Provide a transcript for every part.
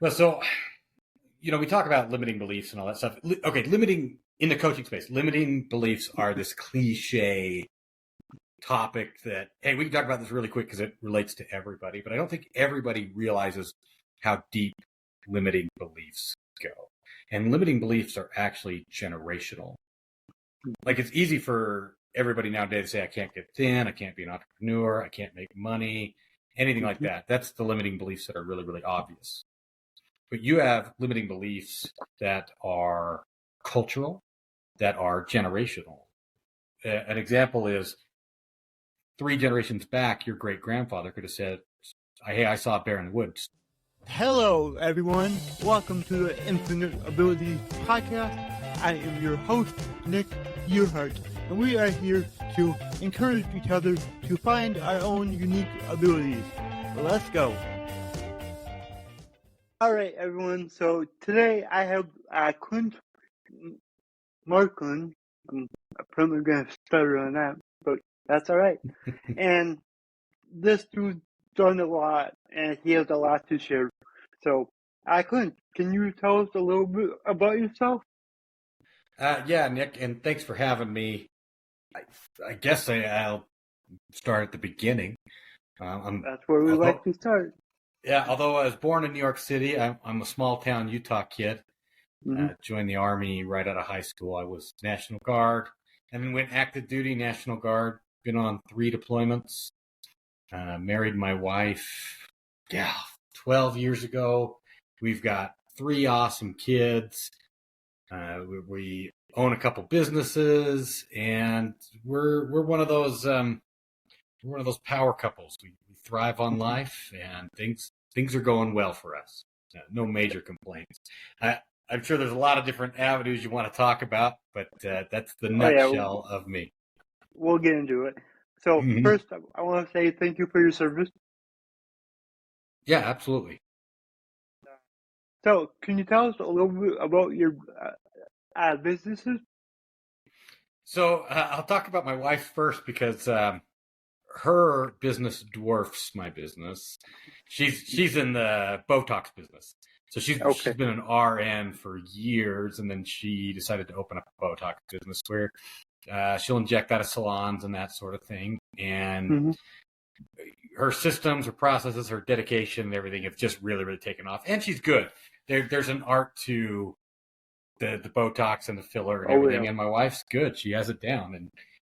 Well, so, we talk about limiting beliefs and all that stuff. Okay, limiting in the coaching space, limiting beliefs are this cliche topic that, hey, we can talk about this really quick because it relates to everybody, but I don't think everybody realizes how deep limiting beliefs go. And limiting beliefs are actually generational. Like, it's easy for everybody nowadays to say, I can't get thin, I can't be an entrepreneur, I can't make money, anything like that. That's the limiting beliefs that are really, really obvious. But you have limiting beliefs that are cultural, that are generational. An example is 3 generations back, your great-grandfather could have said, hey, I saw a bear in the woods. Hello, everyone. Welcome to the Infinite Abilities Podcast. I am your host, Nick Yerhart, and we are here to encourage each other to find our own unique abilities. Let's go. All right, everyone. So today I have Clint Marklyn. I'm probably going to stutter on that, but that's all right. And this dude's done a lot, and he has a lot to share. So, Clint, can you tell us a little bit about yourself? Yeah, Nick, and thanks for having me. I guess I'll start at the beginning. That's where we like to start. Yeah, although I was born in New York City, I'm a small town Utah kid. Joined the Army right out of high school. I was National Guard, and then went active duty National Guard. Been on 3 deployments. Married my wife, 12 years ago. We've got 3 awesome kids. We own a couple businesses, and we're one of those power couples. We thrive on life, and things are going well for us. No major complaints. I'm sure there's a lot of different avenues you want to talk about, but that's the nutshell of me. We'll get into it. So first, I want to say thank you for your service. Yeah, absolutely. So, can you tell us a little bit about your businesses? So I'll talk about my wife first because her business dwarfs my business. She's in the Botox business. So she's been an RN for years, and then she decided to open up a Botox business where she'll inject out of salons and that sort of thing. And her systems, her processes, her dedication, and everything have just really, really taken off. And she's good. There's an art to the Botox and the filler and everything. And my wife's good. She has it down,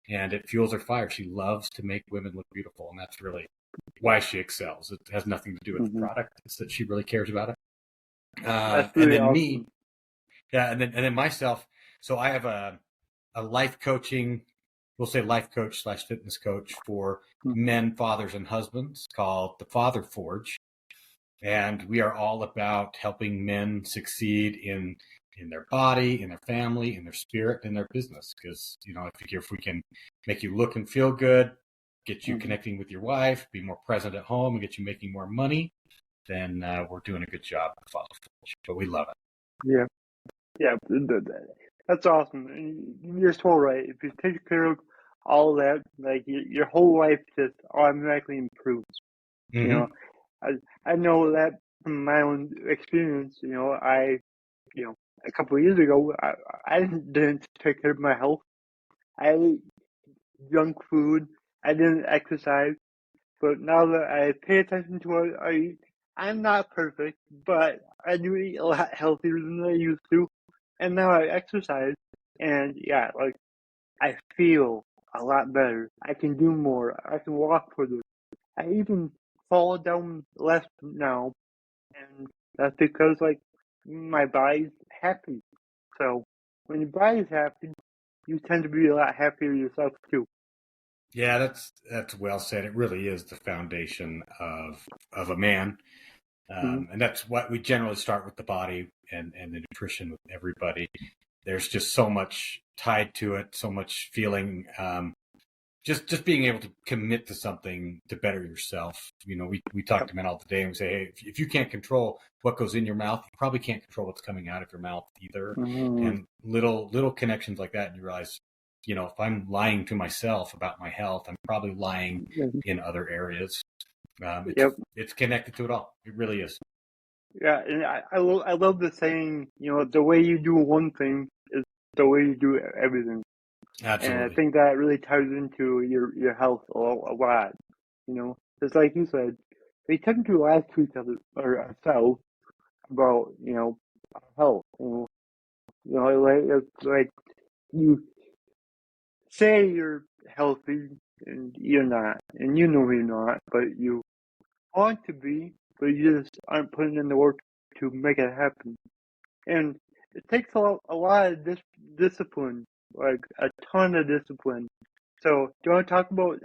and it fuels her fire. She loves to make women look beautiful, and that's really why she excels. It has nothing to do with the product. It's that she really cares about it. That's really awesome. Me, and then myself. So I have a life coaching, we'll say life coach / fitness coach for men, fathers, and husbands called the Father Forge. And we are all about helping men succeed in their body, in their family, in their spirit, in their business. Because, I figure if we can make you look and feel good, get you connecting with your wife, be more present at home, and get you making more money, then we're doing a good job at the Father Forge. But we love it. Yeah, that's awesome. And you're so right. If you take care of all of that, like your whole life just automatically improves. I know that from my own experience. A couple of years ago, I didn't take care of my health. I ate junk food. I didn't exercise. But now that I pay attention to what I eat, I'm not perfect, but I do eat a lot healthier than I used to. And now I exercise, and I feel a lot better. I can do more. I can walk further. I even fall down less now, and that's because my body's happy. So when your body's happy, you tend to be a lot happier yourself too. Yeah, that's well said. It really is the foundation of a man. And that's what we generally start with, the body and the nutrition with everybody. There's just so much tied to it, so much feeling, just being able to commit to something to better yourself. We talk to men all the day and we say, hey, if you can't control what goes in your mouth, you probably can't control what's coming out of your mouth either. And little connections like that, and you realize, if I'm lying to myself about my health, I'm probably lying in other areas. It's connected to it all. It really is. Yeah, and I love the saying, the way you do one thing is the way you do everything. And I Absolutely. think that really ties into your health a lot. Just like you said, we tend to lie to each other or ourselves about our health. It's like you say you're healthy and you're not, and you're not, but you want to be, but you just aren't putting in the work to make it happen. And it takes a lot of discipline, like a ton of discipline. So, do you want to talk about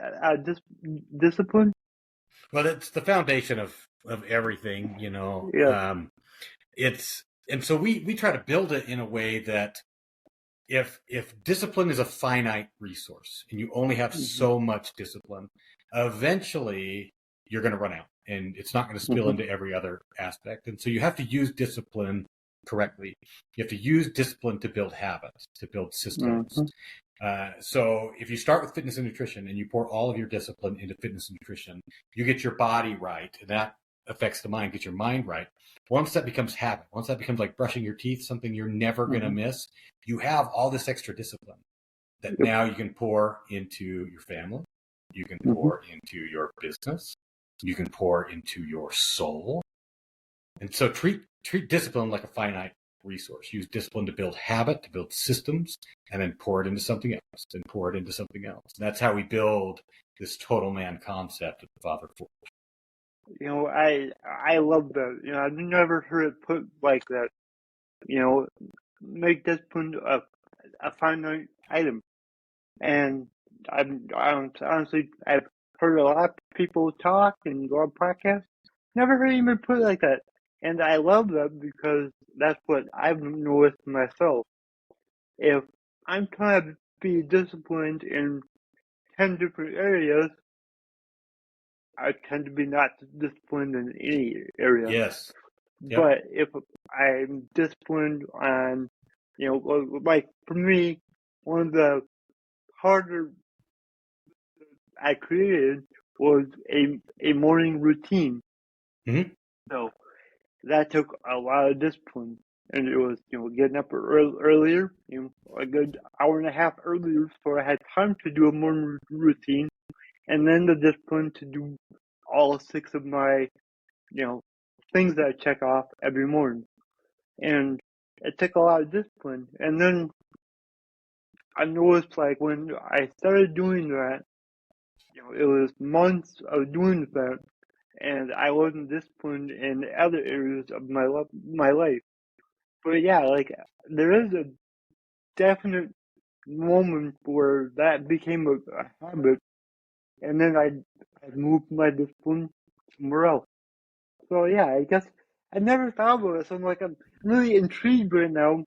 discipline? Well, it's the foundation of everything, Yeah. it's and so we try to build it in a way that if discipline is a finite resource and you only have Mm-hmm. so much discipline, eventually you're going to run out and it's not going to spill Mm-hmm. into every other aspect. And so you have to use discipline correctly. You have to use discipline to build habits, to build systems. Mm-hmm. So if you start with fitness and nutrition and you pour all of your discipline into fitness and nutrition, you get your body right, and that affects the mind, get your mind right. Once that becomes habit, once that becomes like brushing your teeth, something you're never going to Mm-hmm. miss, you have all this extra discipline that Yep. now you can pour into your family, you can Mm-hmm. pour into your business, you can pour into your soul. And so treat discipline like a finite resource. Use discipline to build habit, to build systems, and then pour it into something else, and pour it into something else. And that's how we build this total man concept of the Father Forge. I love that. I've never heard it put like that. Make discipline a finite item. And honestly, I've heard a lot of people talk and go on podcasts. Never heard anybody put it like that. And I love that because that's what I've noticed myself. If I'm trying to be disciplined in 10 different areas, I tend to be not disciplined in any area. Yes. Yep. But if I'm disciplined on, like for me, one of the harder I created was a morning routine. Mm-hmm. So that took a lot of discipline. And it was, getting up earlier, a good hour and a half earlier, so I had time to do a morning routine, and then the discipline to do all 6 of my, things that I check off every morning. And it took a lot of discipline. And then I noticed, like, when I started doing that, it was months of doing that, and I wasn't disciplined in other areas of my life. But yeah, like there is a definite moment where that became a habit, and then I moved my discipline somewhere else. So yeah, I guess I never thought about it. So I'm really intrigued right now.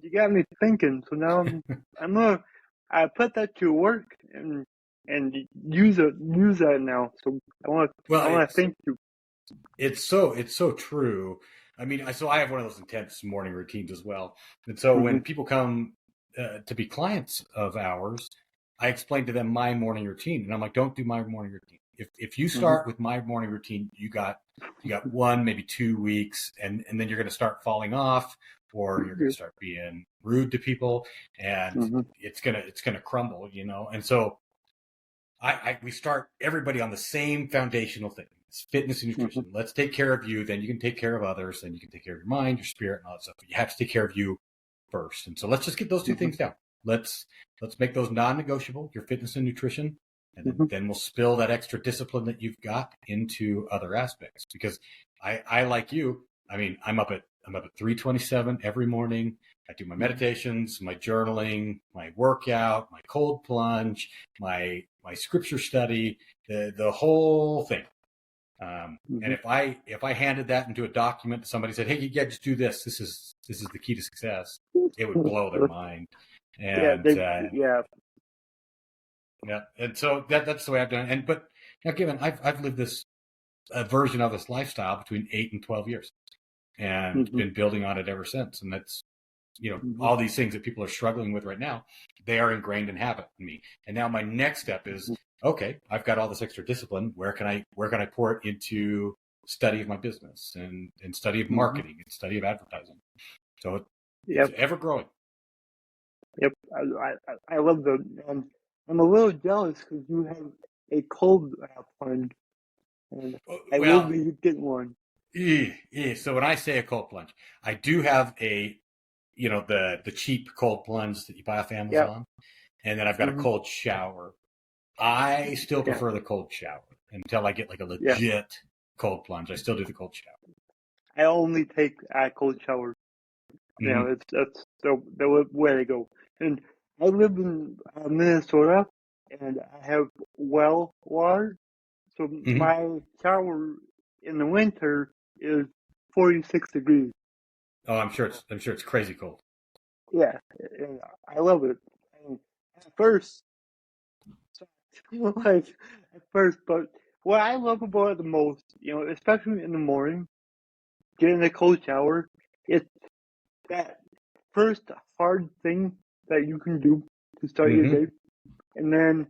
You got me thinking. So now I'm gonna I put that to work and use that now. So Well, I want to thank you. it's so true. I mean, so I have one of those intense morning routines as well. And so Mm-hmm. when people come to be clients of ours, I explain to them my morning routine, and I'm like, don't do my morning routine. If you Mm-hmm. start with my morning routine, you got 1, maybe 2 weeks, and then you're going to start falling off, or you're going to start being rude to people, and Mm-hmm. it's gonna crumble, And so we start everybody on the same foundational thing. It's fitness and Mm-hmm. nutrition. Let's take care of you, then you can take care of others, then you can take care of your mind, your spirit, and all that stuff. But you have to take care of you first. And so let's just get those two Mm-hmm. things down. Let's make those non-negotiable, your fitness and nutrition, and Mm-hmm. then we'll spill that extra discipline that you've got into other aspects. Because I like you, I mean, I'm up at 3:27 every morning. I do my meditations, my journaling, my workout, my cold plunge, my scripture study, the whole thing. Mm-hmm. And if I handed that into a document, somebody said, "Hey, yeah, just do this. This is the key to success," it would blow their mind. Yeah, And yeah. yeah, and so that's the way I've done it. But now, given I've lived this version of this lifestyle between 8 and 12 years, and Mm-hmm. been building on it ever since. And that's Mm-hmm. all these things that people are struggling with right now, they are ingrained in habit in me. And now my next step is, okay, I've got all this extra discipline. Where can I pour it into study of my business and study of marketing and study of advertising. So it's ever growing. Yep. I love the, and I'm a little jealous because you have a cold plunge, and I will be getting one. So when I say a cold plunge, I do have the cheap cold plunge that you buy off Amazon, and then I've got a cold shower. I still prefer the cold shower until I get like a legit cold plunge. I still do the cold shower. I only take a cold shower. That's the way to go. And I live in Minnesota, and I have well water, so my shower in the winter is 46 degrees. Oh, I'm sure it's crazy cold. Yeah, and I love it. And at first, but what I love about it the most, especially in the morning, getting a cold shower, it's that first hard thing that you can do to start your day. And then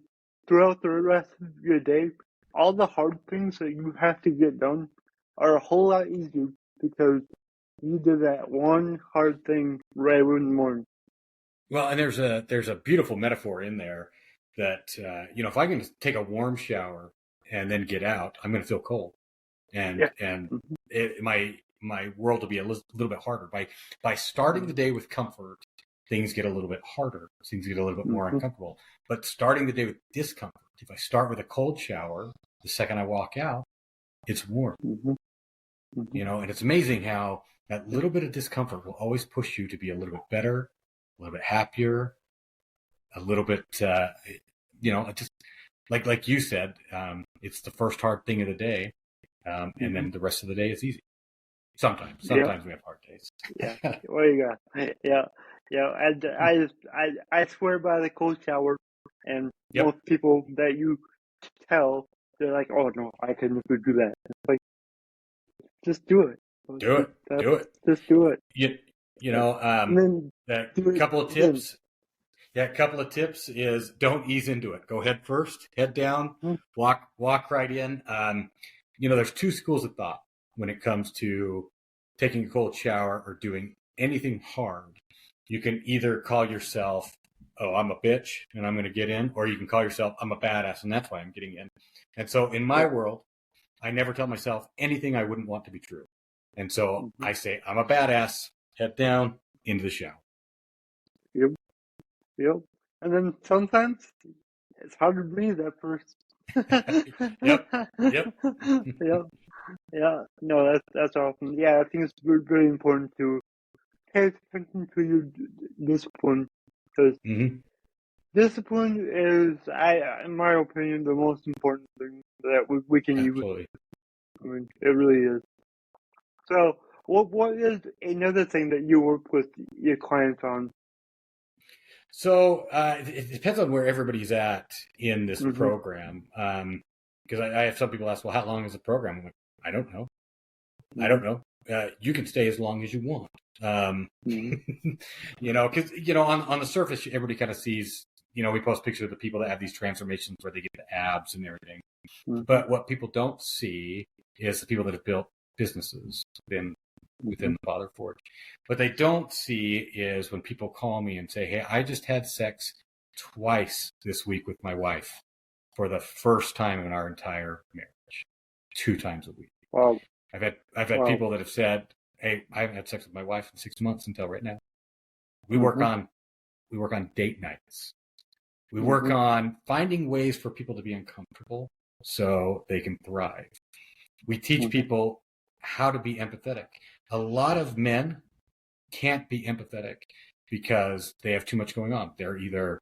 throughout the rest of your day, all the hard things that you have to get done are a whole lot easier because you did that one hard thing right in the morning. Well, and there's a beautiful metaphor in there that if I can take a warm shower and then get out, I'm going to feel cold, and my world will be a little bit harder. By starting the day with comfort, things get a little bit harder. Things get a little bit more uncomfortable. But starting the day with discomfort, if I start with a cold shower, the second I walk out, it's warm. And it's amazing how that little bit of discomfort will always push you to be a little bit better, a little bit happier, a little bit, just like you said, it's the first hard thing of the day, and then the rest of the day is easy. Sometimes we have hard days. What do you got? And I swear by the cold shower, and most people that you tell, they're like, "Oh no, I can never do that." It's like, just do it. Do it. Just do it. A couple of tips. Yeah, a couple of tips is don't ease into it. Go head first, head down, walk right in. There's two schools of thought when it comes to taking a cold shower or doing anything hard. You can either call yourself, "Oh, I'm a bitch and I'm going to get in," or you can call yourself, "I'm a badass and that's why I'm getting in." And so in my world, I never tell myself anything I wouldn't want to be true. And so I say, "I'm a badass," head down, into the shower. Yep. And then sometimes it's hard to breathe at first. Yep. Yeah. No, that's awesome. Yeah, I think it's very important to pay attention to your discipline because discipline is, in my opinion, the most important thing that we can use. I mean, it really is. So, what is another thing that you work with your clients on? So it depends on where everybody's at in this program. Because I have some people ask, "Well, how long is the program?" I'm like, I don't know. You can stay as long as you want. Because on the surface, everybody kind of sees. We post pictures of the people that have these transformations where they get the abs and everything. But what people don't see is the people that have built businesses within the Father Forge. What they don't see is when people call me and say, "Hey, I just had sex twice this week with my wife for the first time in our entire marriage, 2 times a week." Wow. I've had people that have said, "Hey, I haven't had sex with my wife in 6 months until right now." We work on date nights. We work on finding ways for people to be uncomfortable so they can thrive. We teach people how to be empathetic. A lot of men can't be empathetic because they have too much going on. They're either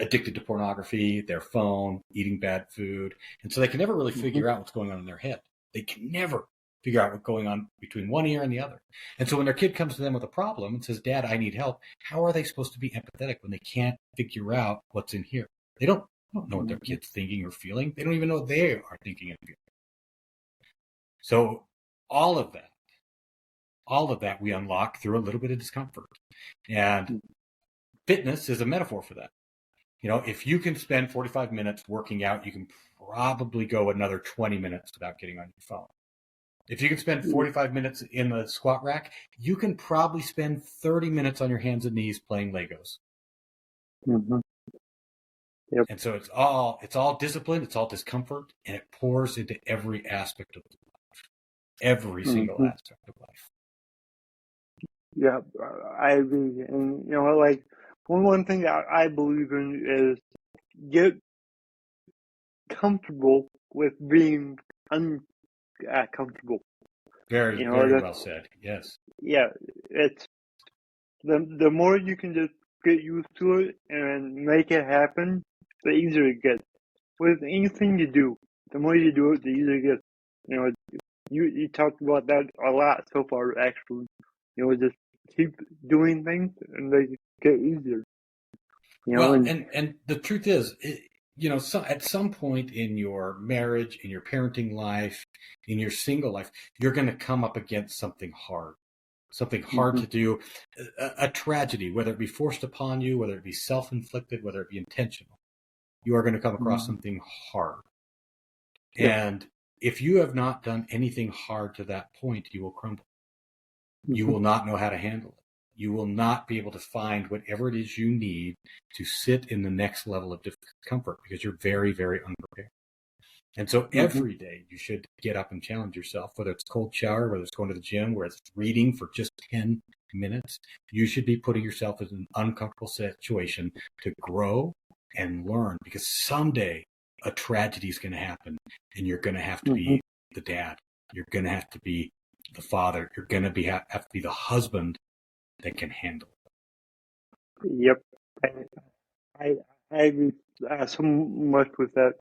addicted to pornography, their phone, eating bad food. And so they can never really figure out what's going on in their head. They can never figure out what's going on between one ear and the other. And so when their kid comes to them with a problem and says, "Dad, I need help," how are they supposed to be empathetic when they can't figure out what's in here? They don't know what their kid's thinking or feeling. They don't even know what they are thinking and feeling. So all of that we unlock through a little bit of discomfort. And fitness is a metaphor for that. If you can spend 45 minutes working out, you can probably go another 20 minutes without getting on your phone. If you can spend 45 minutes in the squat rack, you can probably spend 30 minutes on your hands and knees playing Legos. Mm-hmm. Yep. And so it's all discipline, it's all discomfort, and it pours into every aspect of life, every single aspect of life. Yeah, I agree. And, like, one thing that I believe in is get comfortable with being uncomfortable. Very, very well said. Yes. Yeah, it's the more you can just get used to it and make it happen, the easier it gets. With anything you do, the more you do it, the easier it gets. You talked about that a lot so far, actually. Just keep doing things and they get easier. Well, and the truth is, at some point in your marriage, in your parenting life, in your single life, you're going to come up against something hard to do, a tragedy, whether it be forced upon you, whether it be self-inflicted, whether it be intentional. You are going to come across something hard. And if you have not done anything hard to that point, you will crumble. You will not know how to handle it. You will not be able to find whatever it is you need to sit in the next level of discomfort because you're very, very unprepared. And so every day you should get up and challenge yourself, whether it's cold shower, whether it's going to the gym, whether it's reading for just 10 minutes. You should be putting yourself in an uncomfortable situation to grow and learn, because someday a tragedy is going to happen and you're going to have to be the dad. You're going to have to be the father. You're going to have to be the husband that can handle it. Yep. I agree so much with that.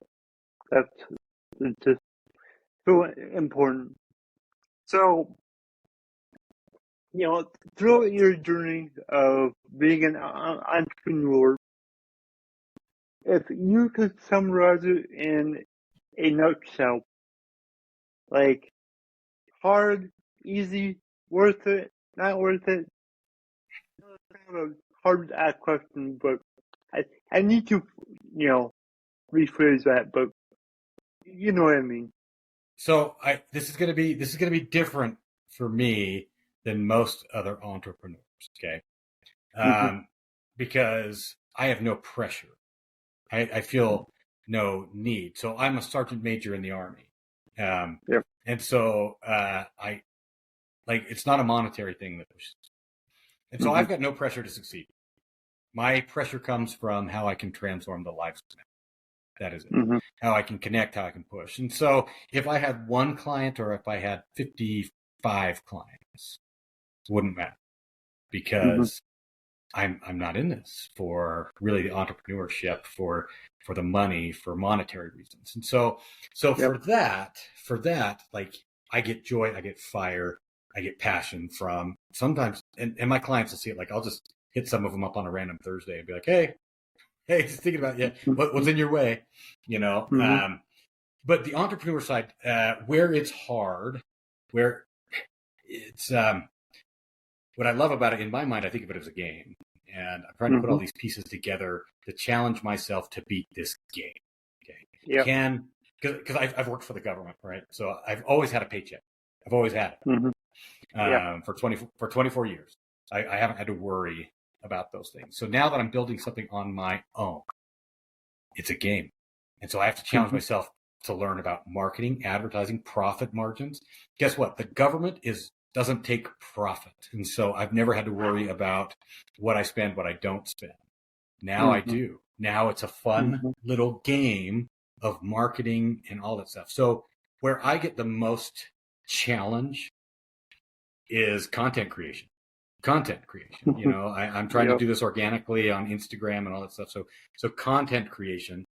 That's just so important. So, throughout your journey of being an entrepreneur, if you could summarize it in a nutshell, like hard, easy, worth it, not worth it. It's kind of a hard to ask question, but I need to, rephrase that, but you know what I mean. So this is going to be different for me than most other entrepreneurs. Okay. Because I have no pressure. I feel no need. So I'm a sergeant major in the Army. And so it's not a monetary thing that pushes. And so I've got no pressure to succeed. My pressure comes from how I can transform the lives of men. That is it. How I can connect, how I can push. And so if I had one client or if I had 55 clients, it wouldn't matter, because I'm not in this for really the entrepreneurship, for the money, for monetary reasons. And so for that, like, I get joy, I get fire, I get passion from sometimes, and my clients will see it, like I'll just hit some of them up on a random Thursday and be like, hey, just thinking about you. What's in your way, but the entrepreneur side, where it's hard, where it's, what I love about it, in my mind, I think of it as a game. And I'm trying to put all these pieces together to challenge myself to beat this game. Okay. Because I've worked for the government, right? So I've always had a paycheck. I've always had it for 24 years. I haven't had to worry about those things. So now that I'm building something on my own, it's a game. And so I have to challenge myself to learn about marketing, advertising, profit margins. Guess what? The government doesn't take profit. And so I've never had to worry about what I spend, what I don't spend. Now I do. Now it's a fun little game of marketing and all that stuff. So where I get the most challenge is content creation. I'm trying to do this organically on Instagram and all that stuff. So content creation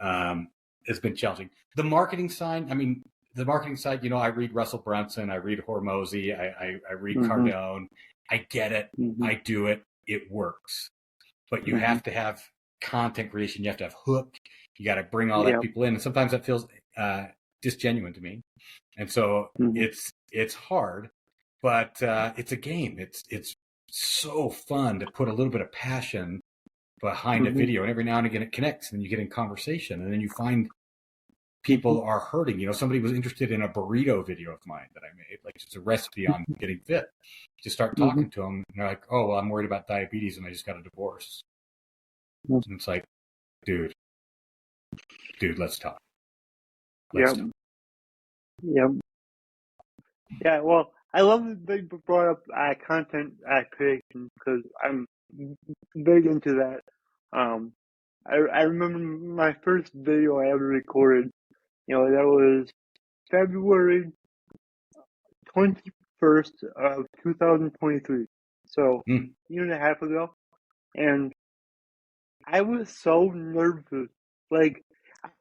has been challenging. The marketing side, I read Russell Brunson, I read Hormozy, I read Cardone. I get it. I do it. It works. But you have to have content creation. You have to have hook. You got to bring all that people in. And sometimes that feels disgenuine to me. And so it's hard, but it's a game. It's so fun to put a little bit of passion behind a video, and every now and again it connects, and you get in conversation, and then you find people are hurting. Somebody was interested in a burrito video of mine that I made, like just a recipe on getting fit. Just start talking to them, and they're like, "Oh, well, I'm worried about diabetes, and I just got a divorce." And it's like, dude, let's talk. Let's talk. Yep. Yeah, well, I love that you brought up content creation because I'm big into that. I remember my first video I ever recorded. That was February 21st of 2023. So, a year and a half ago. And I was so nervous. Like,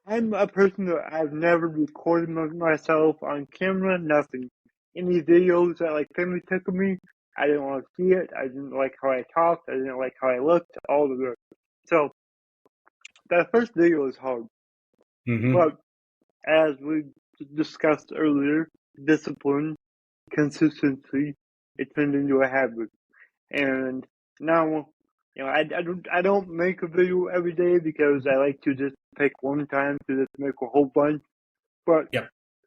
I'm a person that I've never recorded myself on camera, nothing. Any videos that like family took of me, I didn't want to see it. I didn't like how I talked. I didn't like how I looked. All of it. So that first video was hard. But as we discussed earlier, discipline, consistency, it turned into a habit. And now, I don't make a video every day because I like to just pick one time to just make a whole bunch. But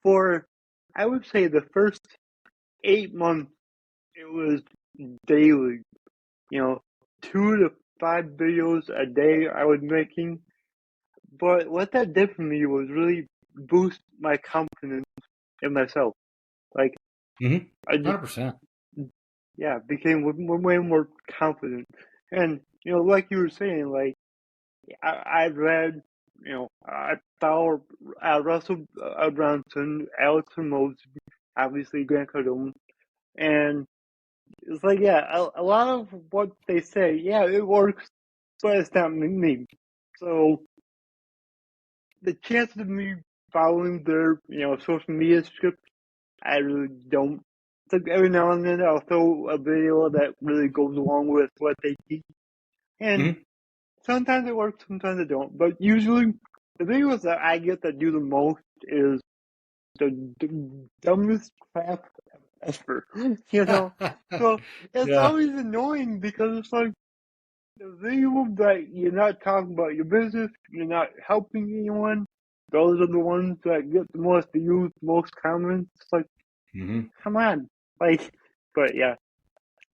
for, I would say the first 8 months, it was daily, 2 to 5 videos a day I was making. But what that did for me was really boost my confidence in myself. Like, I just 100%. became way more confident. And, like you were saying, like, I've read, I follow Russell Brunson, Alex Ramosi, obviously Grant Cardone, and it's like, a lot of what they say, it works, but it's not me. So the chances of me following their, social media script, I really don't. It's like every now and then I'll throw a video that really goes along with what they teach. And sometimes it works, sometimes it don't. But usually, the videos that I get that do the most is the dumbest crap ever. So it's always annoying because it's like the video that you're not talking about your business, you're not helping anyone. Those are the ones that get the most views, most comments. It's like, come on, like, but yeah.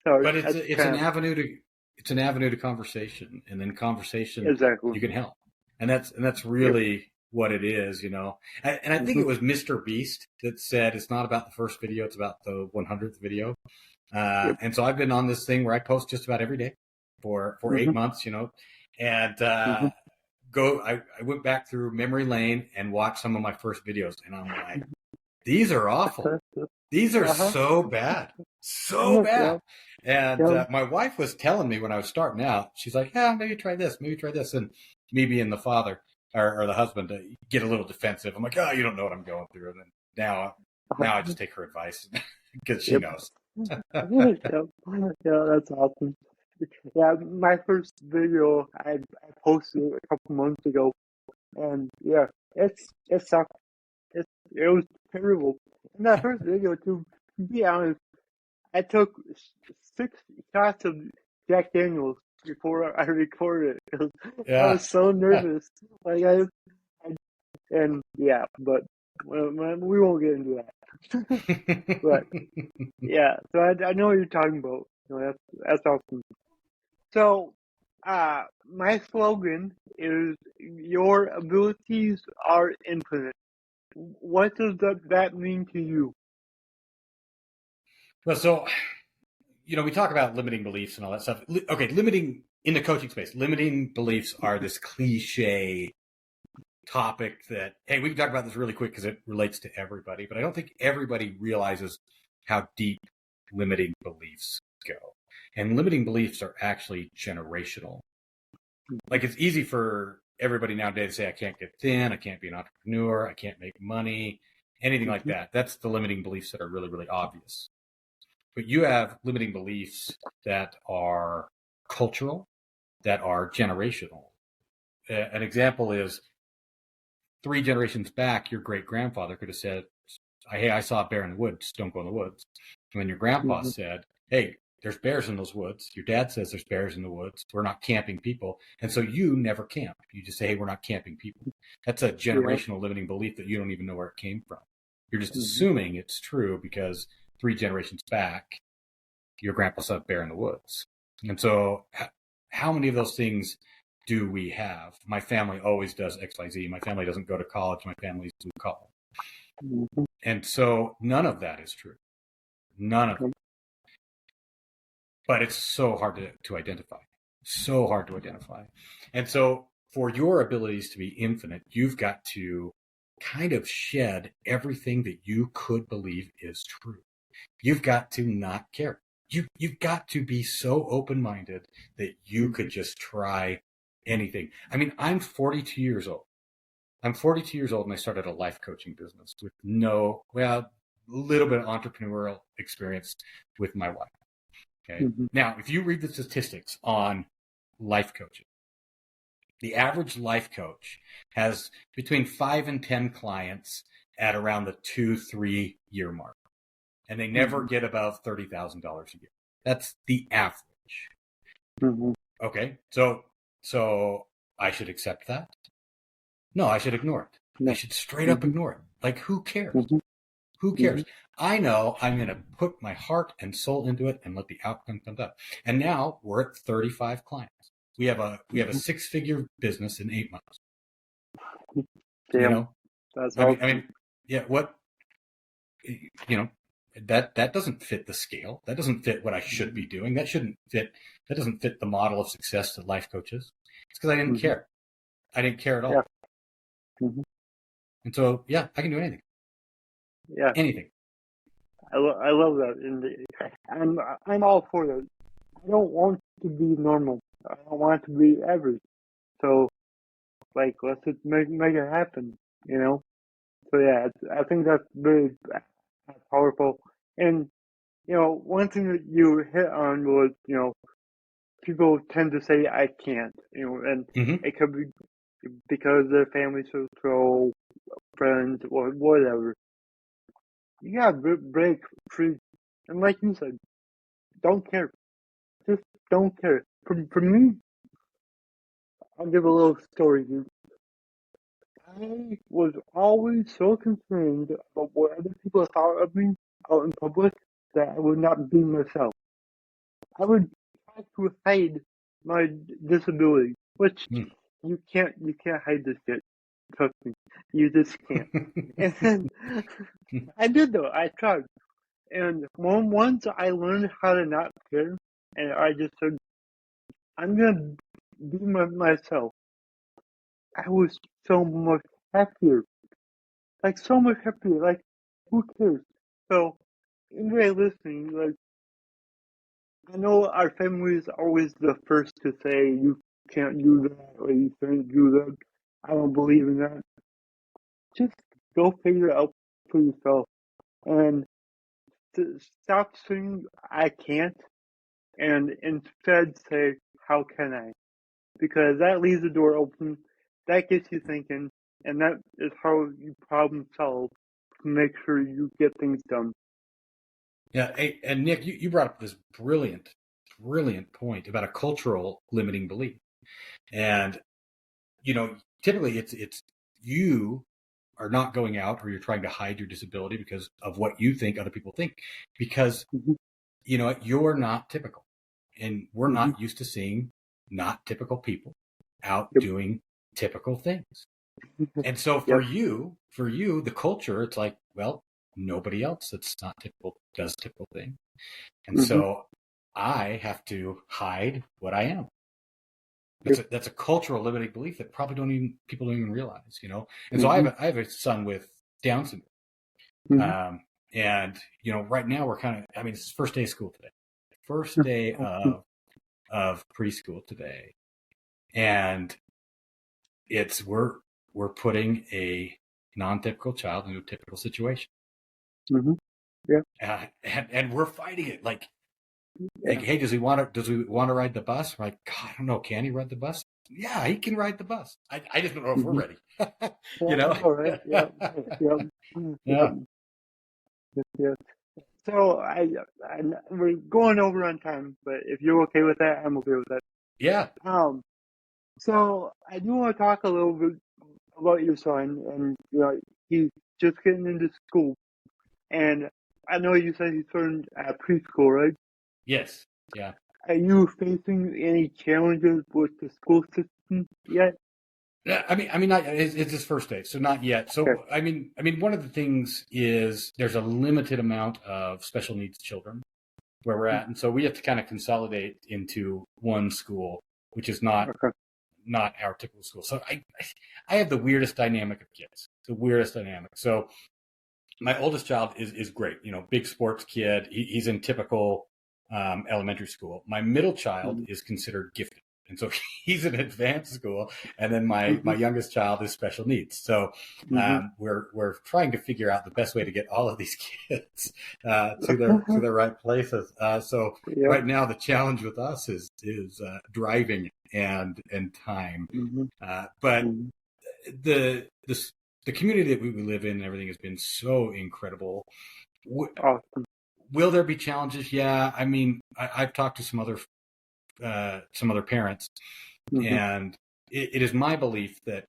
So but it's an avenue to conversation, and then conversation exactly. you can help, and that's really what it is, And I think it was Mr. Beast that said it's not about the first video, it's about the 100th video. And so I've been on this thing where I post just about every day for 8 months, and I went back through memory lane and watched some of my first videos, and I'm like, these are awful. These are so bad. So bad. And my wife was telling me when I was starting out, she's like, yeah, maybe try this. And me being the father or the husband, get a little defensive. I'm like, oh, you don't know what I'm going through. And then now I just take her advice because she knows. Yeah, that's awesome. Yeah, my first video I posted a couple months ago, and it sucked. It was terrible. In that first video, to be honest, I took 6 shots of Jack Daniels before I recorded it. I was so nervous. But we won't get into that. But so I know what you're talking about. That's awesome. So, my slogan is "Your abilities are infinite." What does that mean to you? Well, so, we talk about limiting beliefs and all that stuff. Okay, limiting in the coaching space, limiting beliefs are this cliche topic that, hey, we can talk about this really quick because it relates to everybody, but I don't think everybody realizes how deep limiting beliefs go. And limiting beliefs are actually generational. Like, it's easy for everybody nowadays to say, I can't get thin, I can't be an entrepreneur, I can't make money, anything like that. That's the limiting beliefs that are really, really obvious. But you have limiting beliefs that are cultural, that are generational. An example is 3 generations back, your great-grandfather could have said, hey, I saw a bear in the woods, don't go in the woods. And then your grandpa said, hey, there's bears in those woods. Your dad says there's bears in the woods. We're not camping people. And so you never camp. You just say, hey, we're not camping people. That's a generational limiting belief that you don't even know where it came from. You're just assuming it's true because 3 generations back, your grandpa saw a bear in the woods. And so how many of those things do we have? My family always does XYZ. My family doesn't go to college. My family's blue collar. And so none of that is true. None of it. But it's so hard to identify. So hard to identify. And so for your abilities to be infinite, you've got to kind of shed everything that you could believe is true. You've got to not care. You've got to be so open-minded that you could just try anything. I mean, I'm 42 years old. I'm 42 years old and I started a life coaching business with a little bit of entrepreneurial experience with my wife. Okay. Now, if you read the statistics on life coaching, the average life coach has between 5 and 10 clients at around the 2-3 year mark. And they never get above $30,000 a year. That's the average. Okay. So I should accept that? No, I should ignore it. I should straight up ignore it. Like, who cares? Who cares? I know I'm going to put my heart and soul into it and let the outcome come up. And now we're at 35 clients. We have a 6-figure business in 8 months. Damn. You know, that's I mean, yeah. What, you know, that doesn't fit the scale. That doesn't fit what I should be doing. That doesn't fit the model of success that life coaches. It's because I didn't care. I didn't care at all. Yeah. And so, yeah, I can do anything. Yeah. Anything. I love that. And I'm all for that. I don't want to be normal. I don't want to be average. So, like, let's just make it happen, you know? So, yeah, I think that's very powerful. And, you know, one thing that you hit on was, you know, people tend to say, I can't, you know, and it could be because their family's so throw, friends, or whatever. You gotta break free. And like you said, don't care. Just don't care. For me, I'll give a little story here. I was always so concerned about what other people thought of me out in public that I would not be myself. I would try to hide my disability, which you can't hide this shit. Trust me, you just can't. And then I did though. I tried, and once I learned how to not care, and I just said, I'm gonna be myself. I was so much happier. Like, so much happier. Like, who cares? So, anybody listening, like, I know our family is always the first to say, you can't do that, or you can't do that. I don't believe in that. Just go figure it out for yourself. And to stop saying, I can't, and instead say, how can I? Because that leaves the door open. That gets you thinking, and that is how you problem solve to make sure you get things done. Yeah, and Nick, you brought up this brilliant point about a cultural limiting belief. And, you know, typically it's you are not going out or you're trying to hide your disability because of what you think other people think. Because, you know, you're not typical. And we're not used to seeing not typical people out doing typical things. And so for you, the culture, it's like, well, nobody else that's not typical does typical things. And so I have to hide what I am. That's a cultural limiting belief that probably people don't even realize, you know? And so I have a son with Down syndrome. And, you know, right now we're it's his first day of school today. First day of preschool today. And we're putting a non-typical child into a typical situation. And we're fighting it. Like, hey, does he want to ride the bus? We're like, God, I don't know. Can he ride the bus? Yeah, he can ride the bus. I just don't know if we're ready. You know? All right. Yeah. So we're going over on time, but if you're okay with that, I'm okay with that. Yeah. So I do want to talk a little bit about your son, and he's just getting into school, and I know you said he's starting at preschool, right? Yes. Yeah. Are you facing any challenges with the school system yet? Yeah, it's his first day, so not yet. Okay. So, one of the things is there's a limited amount of special needs children where we're at, and so we have to kind of consolidate into one school, which is not Okay. our typical school. So I have the weirdest dynamic of kids, the weirdest dynamic. So my oldest child is great, big sports kid. He's in typical elementary school. My middle child is considered gifted. And so he's in advanced school, and then my youngest child is special needs. So we're trying to figure out the best way to get all of these kids to their right places. So right now the challenge with us is driving and time. But the community that we live in and everything has been so incredible. Awesome. Will there be challenges? Yeah, I've talked to some other parents, and it is my belief that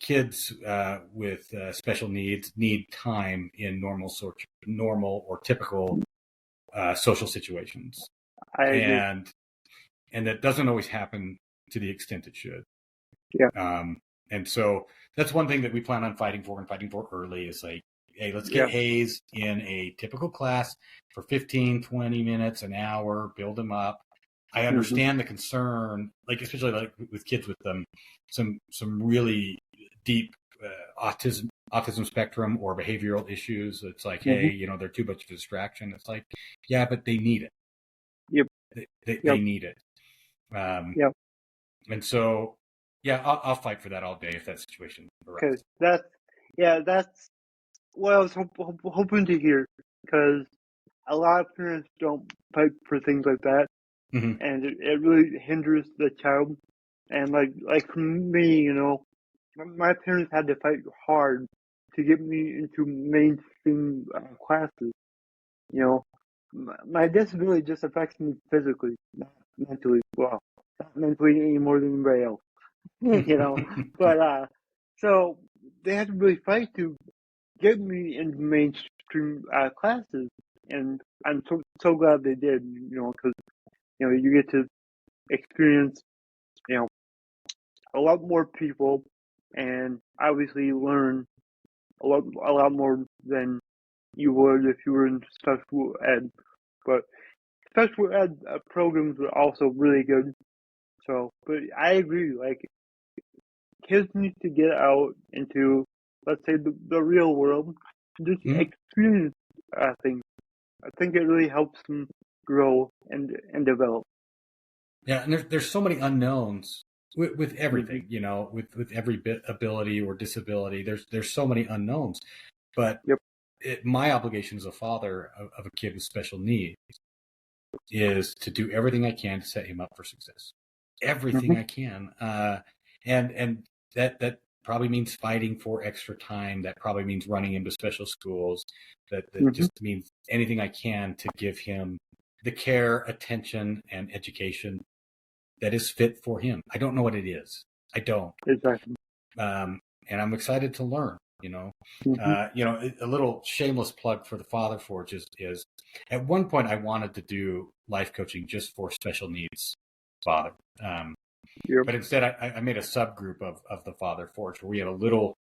kids with special needs need time in normal or typical social situations, I agree. and that doesn't always happen to the extent it should. Yeah. And so that's one thing that we plan on fighting for early is like, hey, let's get Hayes in a typical class for 15, 20 minutes, an hour, build him up. I understand the concern, like especially like with kids with some really deep autism spectrum or behavioral issues. It's like, hey, they're too much of a distraction. It's like, yeah, but they need it. Yep. They need it. And so, yeah, I'll fight for that all day if that situation arises. That's what I was hoping to hear, because a lot of parents don't fight for things like that, and it really hinders the child. And like for me, my parents had to fight hard to get me into mainstream classes. My disability just affects me physically, not mentally. Well, not mentally any more than anybody else. But so they had to really fight to get me into mainstream classes, and I'm so glad they did. Because you get to experience a lot more people, and obviously learn a lot more than you would if you were in special ed. But special ed programs are also really good. So, but I agree. Like, kids need to get out into, let's say, the real world, just experience things. I think it really helps them grow and develop. Yeah, and there's so many unknowns with everything, with every ability or disability. There's so many unknowns, but my obligation as a father of a kid with special needs is to do everything I can to set him up for success. Everything I can, and that probably means fighting for extra time. That probably means running him to special schools. That just means anything I can to give him the care, attention, and education that is fit for him. I don't know what it is. I don't. Exactly. And I'm excited to learn. A little shameless plug for the Father Forge is at one point I wanted to do life coaching just for special needs father. But instead I made a subgroup of the Father Forge where we have a little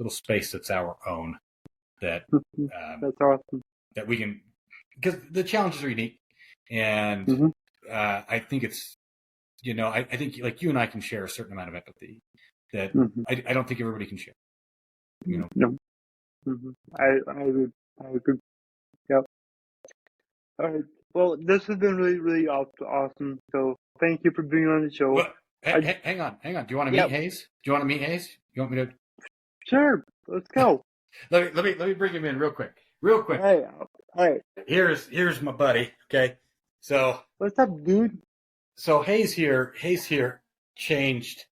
space that's our own that that's awesome. That we can, because the challenges are unique, and I think it's I think like you and I can share a certain amount of empathy that I don't think everybody can share. No. I agree. Yep. All right. Well, this has been really, really awesome. So thank you for being on the show. Well, hang on. Do you want to meet Hayes? Do you want to meet Hayes? You want me to? Sure. Let's go. let me bring him in real quick. All right. Here's my buddy. Okay. So what's up, dude? So Hayes here changed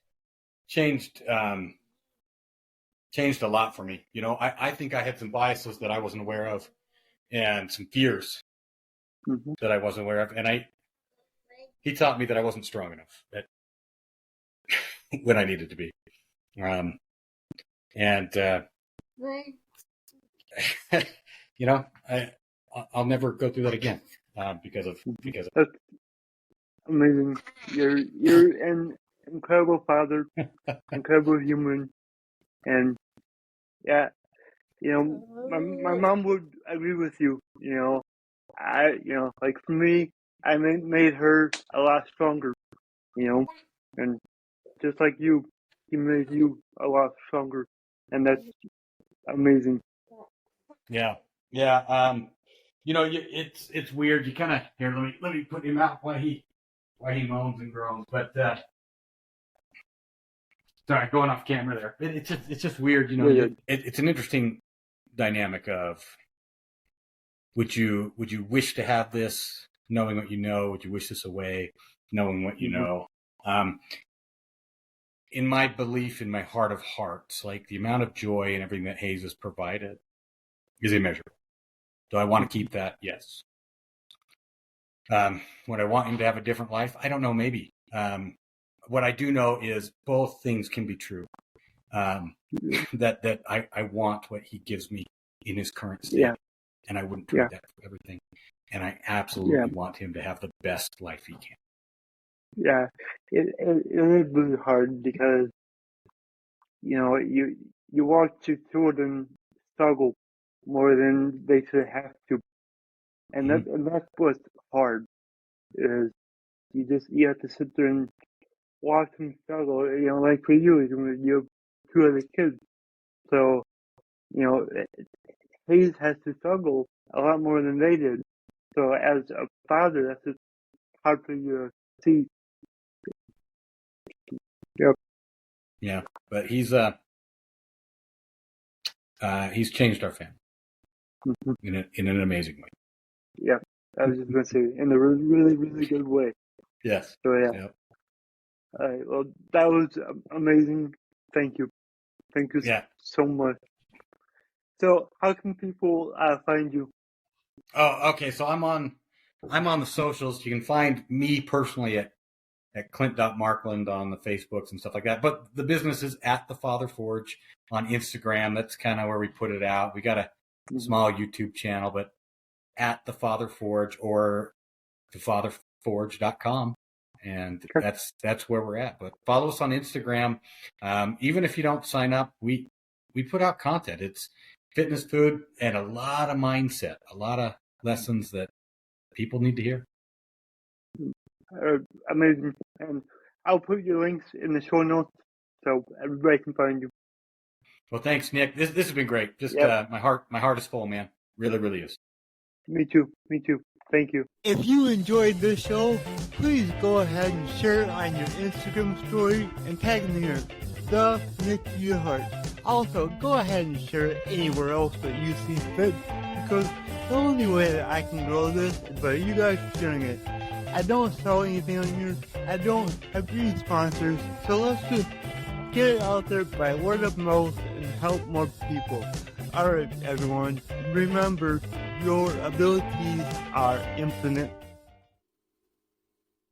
a lot for me. I think I had some biases that I wasn't aware of, and some fears Mm-hmm. that I wasn't aware of. And he taught me that I wasn't strong enough when I needed to be. You know, I'll never go through that again because of. That's amazing. You're an incredible father, incredible human, and yeah, you know, my mom would agree with you. You know, like for me, I made her a lot stronger. You know, and just like you, he made you a lot stronger, and that's amazing. Yeah. You know, it's weird. You kind of here. Let me put him out while he moans and groans. But sorry, going off camera there. It's just weird. You know, Yeah. it's an interesting dynamic of would you wish to have this, knowing what you know? Would you wish this away, knowing what you know? In my belief, in my heart of hearts, like the amount of joy and everything that Hayes has provided is immeasurable. Do I want to keep that? Yes. Would I want him to have a different life? I don't know, maybe. What I do know is both things can be true. That I want what he gives me in his current state, and I wouldn't trade that for everything. And I absolutely want him to have the best life he can. Yeah, it is really hard because, you know, you watch your children struggle more than they should have to, and that's what's hard. Is you have to sit there and watch them struggle. You know, like for you have two other kids, so you know Hayes has to struggle a lot more than they did. So as a father, that's just hard for you to see. Yep. Yeah, but he's changed our family in an amazing way. Yeah, I was just going to say in a really, really, really good way. Yes. So yeah. Yep. All right. Well, that was amazing. Thank you. Thank you so much. So, how can people find you? Oh, okay. So I'm on the socials. You can find me personally at Clint.Marklyn on the Facebooks and stuff like that. But the business is at The Father Forge on Instagram. That's kind of where we put it out. We got a small YouTube channel, but at The Father Forge or thefatherforge.com. And that's where we're at. But follow us on Instagram. Even if you don't sign up, we put out content. It's fitness, food, and a lot of mindset, a lot of lessons that people need to hear. Amazing. And I'll put your links in the show notes so everybody can find you. Well, thanks, Nick. This has been great. Just my heart is full, man. Really, really is. Me too. Thank you. If you enjoyed this show, please go ahead and share it on your Instagram story and tag me here, the Nick Yerhart. Also, go ahead and share it anywhere else that you see fit, because the only way that I can grow this is by you guys sharing it. I don't sell anything on here. I don't have any sponsors, so let's just get it out there by word of mouth and help more people. Alright, everyone, remember, your abilities are infinite.